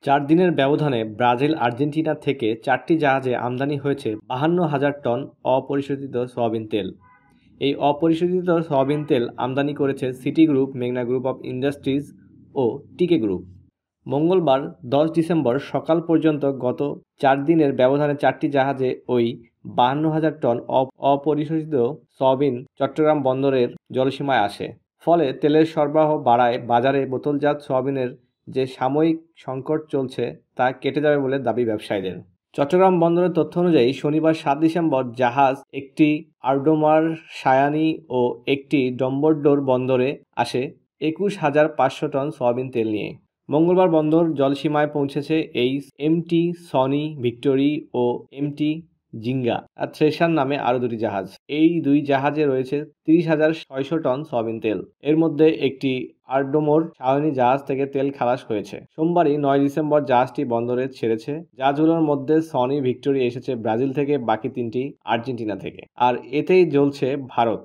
4 দিনের ব্যবধানে Brazil Argentina থেকে 4টি জাহাজে আমদানি হয়েছে 52,000 টন অপরিশোধিত সয়াবিন তেল। এই অপরিশোধিত সয়াবিন তেল আমদানি করেছে সিটি গ্রুপ, মেঘনা গ্রুপ অফ ইন্ডাস্ট্রিজ ও টিকে গ্রুপ। মঙ্গলবার 10 ডিসেম্বর সকাল পর্যন্ত গত 4 দিনের ব্যবধানে 4টি জাহাজে ওই 52,000 টন অপরিশোধিত সয়াবিন চট্টগ্রাম বন্দরের জলসীমায় আসে। ফলে তেলের সরবরাহ বাড়ায় বাজারে বোতলজাত সয়াবিনের যে সাময়িক সংকট চলছে তা কেটে যাবে বলে দাবি ব্যবসায়ীদের। চট্টগ্রাম বন্দরের তথ্য অনুযায়ী শনিবার 7 ডিসেম্বর জাহাজ একটি আরডোমার সায়ানি ও একটি ডম্বরডোর বন্দরে আসে 21,500 টন সয়াবিন তেল নিয়ে। মঙ্গলবার বন্দর জলসীমায় পৌঁছেছে এমটি সনি ভিক্টোরি ও এমটি জিঙ্গা আর থ্রেশার নামে আরও 2টি জাহাজ। এই 2 জাহাজে রয়েছে 30,600 টন সয়াবিন তেল। এর মধ্যে একটি আরডোমোর সায়নী জাহাজ থেকে তেল খালাস হয়েছে। সোমবারই 9 ডিসেম্বর জাহাজটি বন্দরে ছেড়েছে। জাহাজগুলোর মধ্যে সনি ভিক্টোরি এসেছে ব্রাজিল থেকে, বাকি 3টি আর্জেন্টিনা থেকে। আর এতেই জ্বলছে ভারত।